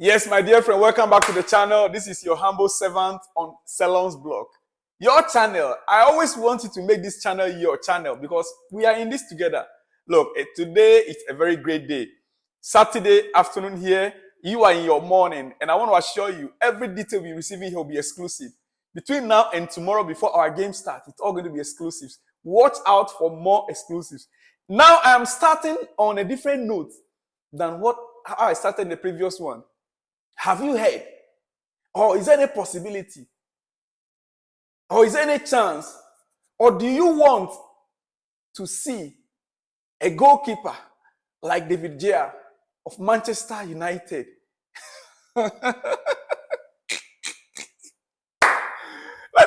Yes, my dear friend, welcome back to the channel. This is your humble servant on Salon's blog. Your channel. I always wanted to make this channel your channel because we are in this together. Look, today is a very great day. Saturday afternoon here, you are in your morning, and I want to assure you, every detail we receive here will be exclusive. Between now and tomorrow, before our game starts, it's all going to be exclusives. Watch out for more exclusives. Now I am starting on a different note than how I started in the previous one. Have you heard? Or is there any possibility? Or is there any chance? Or do you want to see a goalkeeper like David Gea of Manchester United? Let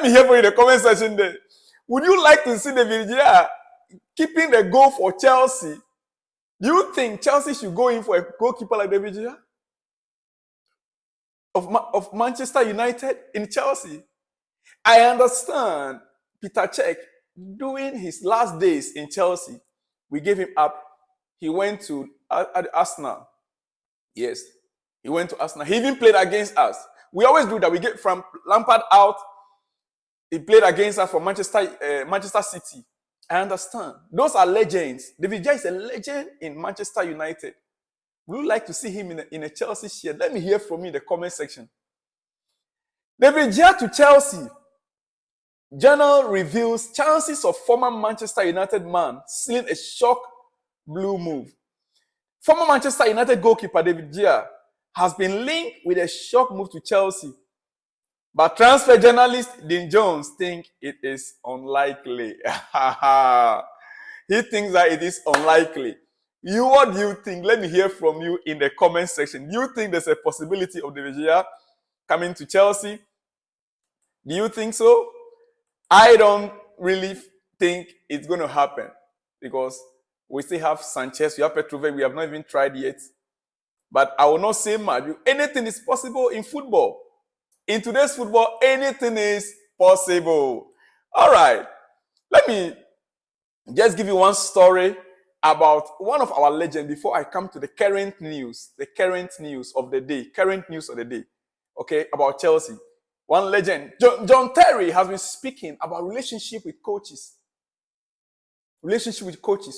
me hear from you in the comment section there. Would you like to see David Gea keeping the goal for Chelsea? Do you think Chelsea should go in for a goalkeeper like David Gea? Of Manchester United in Chelsea? I understand Peter Cech, during his last days in Chelsea, we gave him up. He went to Arsenal. Yes, he went to Arsenal. He even played against us. We always do that. We get from Lampard out. He played against us for Manchester City. I understand. Those are legends. David Gea is a legend in Manchester United. Would you like to see him in a Chelsea shirt? Let me hear from you in the comment section. David Gea to Chelsea. Journal reveals chances of former Manchester United man sealing a shock blue move. Former Manchester United goalkeeper David Gea has been linked with a shock move to Chelsea. But transfer journalist Dean Jones thinks it is unlikely. He thinks that it is unlikely. What do you think? Let me hear from you in the comment section. Do you think there's a possibility of David Gea coming to Chelsea? Do you think so? I don't really think it's going to happen because we still have Sanchez, we have Petrovic, we have not even tried yet. But I will not say much. Anything is possible in football. In today's football, anything is possible. All right. Let me just give you one story about one of our legends before I come to the current news of the day. Okay, about Chelsea. One legend, John Terry, has been speaking about relationship with coaches.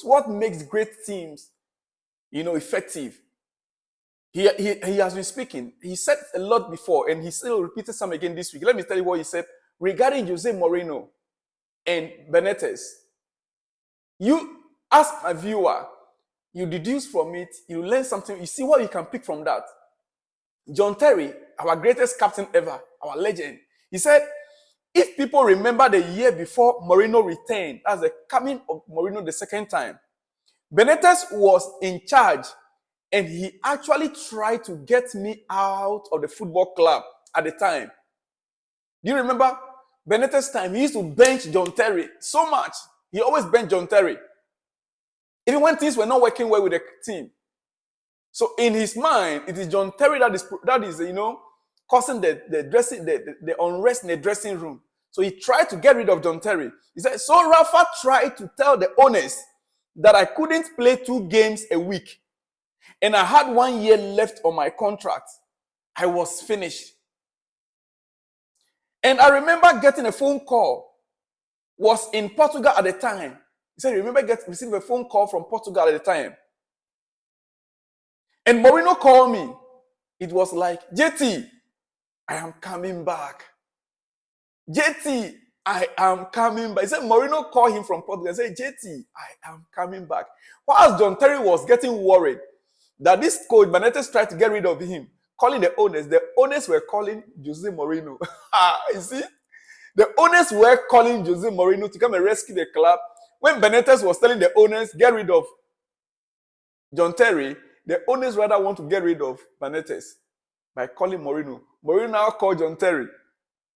What makes great teams, effective? He has been speaking. He said a lot before, and he still repeated some again this week. Let me tell you what he said regarding Jose Mourinho and Benitez. You, as a viewer, you deduce from it, you learn something, you see what you can pick from that. John Terry, our greatest captain ever, our legend, he said, if people remember the year before Mourinho returned, that's the coming of Mourinho the second time, Benitez was in charge, and he actually tried to get me out of the football club at the time. Do you remember Benitez's time? He used to bench John Terry so much. He always benched John Terry, even when things were not working well with the team. So in his mind, it is John Terry that is causing the unrest in the dressing room. So he tried to get rid of John Terry. He said, so Rafa tried to tell the owners that I couldn't play 2 games a week. And I had 1 year left on my contract. I was finished. And I remember getting a phone call. Was in Portugal at the time. He said, receiving a phone call from Portugal at the time. And Mourinho called me. It was like, JT, I am coming back. JT, I am coming back. He said, Mourinho called him from Portugal and said, JT, I am coming back. Whilst John Terry was getting worried that this coach, Benitez, tried to get rid of him, calling the owners were calling Jose Mourinho. You see? The owners were calling Jose Mourinho to come and rescue the club. When Benitez was telling the owners, get rid of John Terry, the owners rather want to get rid of Benitez by calling Mourinho. Mourinho now called John Terry. He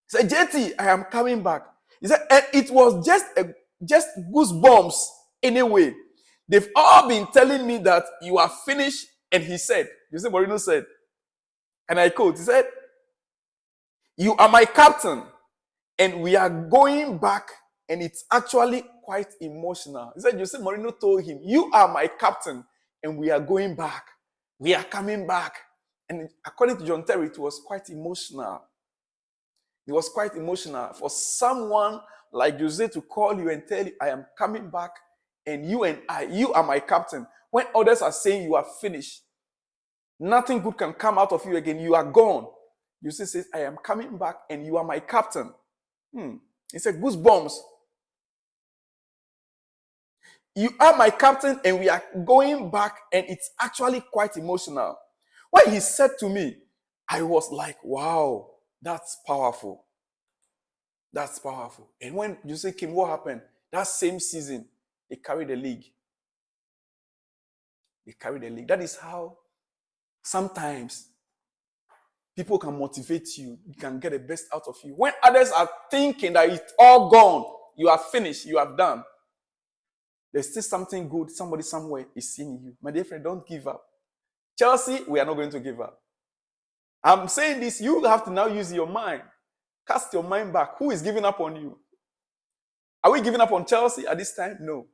said, JT, I am coming back. He said, and it was just goosebumps anyway. They've all been telling me that you are finished. And he said, Jose Mourinho said, and I quote, he said, you are my captain, and we are going back, and it's actually quite emotional. He said, Jose Mourinho told him, you are my captain, and we are going back. We are coming back. And according to John Terry, it was quite emotional. It was quite emotional for someone like Jose to call you and tell you, I am coming back, and you are my captain. When others are saying you are finished, nothing good can come out of you again, you are gone. Jose says, I am coming back, and you are my captain. He said, goosebumps. You are my captain, and we are going back, and it's actually quite emotional. When he said to me, I was like, wow, that's powerful. That's powerful. And when Jose came, what happened? That same season, they carried the league. They carried the league. That is how sometimes people can motivate you. You can get the best out of you. When others are thinking that it's all gone, you are finished, you have done, there's still something good. Somebody somewhere is seeing you. My dear friend, don't give up. Chelsea, we are not going to give up. I'm saying this, you have to now use your mind. Cast your mind back. Who is giving up on you? Are we giving up on Chelsea at this time? No.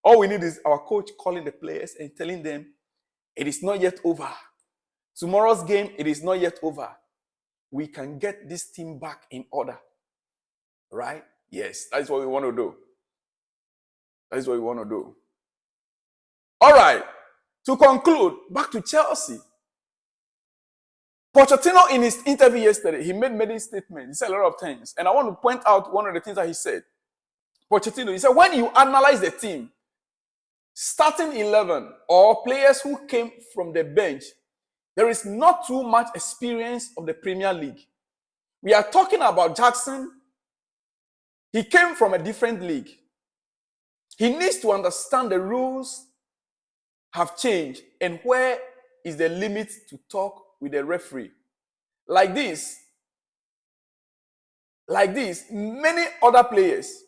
All we need is our coach calling the players and telling them, it is not yet over. Tomorrow's game, it is not yet over. We can get this team back in order. Right? Yes, that is what we want to do. That is what we want to do. All right. To conclude, back to Chelsea. Pochettino, in his interview yesterday, he made many statements. He said a lot of things. And I want to point out one of the things that he said. Pochettino, he said, when you analyze the team, starting 11 or players who came from the bench, there is not too much experience of the Premier League. We are talking about Jackson. He came from a different league. He needs to understand the rules have changed and where is the limit to talk with the referee. Like this, many other players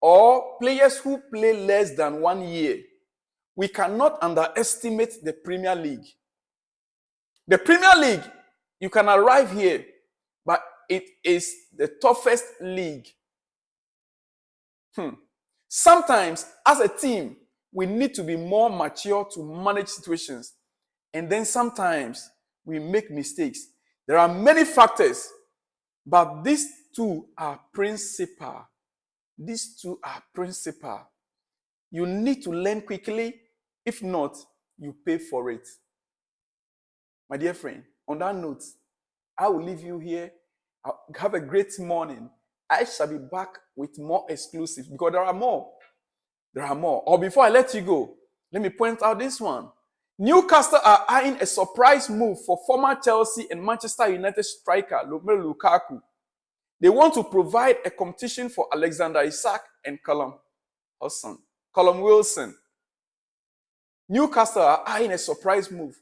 or players who play less than 1 year, we cannot underestimate the Premier League. The Premier League, you can arrive here, but it is the toughest league. Sometimes, as a team, we need to be more mature to manage situations. And then sometimes we make mistakes. There are many factors, but these two are principal. These two are principal. You need to learn quickly. If not, you pay for it. My dear friend, on that note, I will leave you here. Have a great morning. I shall be back with more exclusives because there are more. There are more. Or before I let you go, let me point out this one. Newcastle are eyeing a surprise move for former Chelsea and Manchester United striker Romelu Lukaku. They want to provide a competition for Alexander Isak and Callum Wilson. Newcastle are eyeing a surprise move.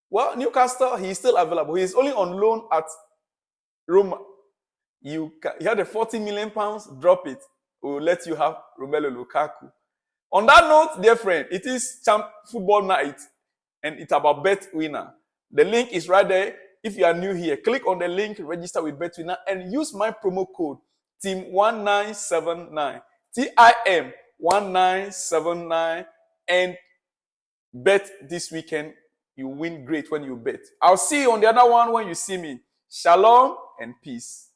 Well, Newcastle, he is still available. He is only on loan at Roma. You had a 40 million pounds, drop it. We will let you have Romelu Lukaku. On that note, dear friend, it is Champ Football Night, and it's about Bet Winner. The link is right there. If you are new here, click on the link, register with Bet Winner, and use my promo code TIM1979. TIM1979, and bet this weekend. You win great when you bet. I'll see you on the other one when you see me. Shalom and peace.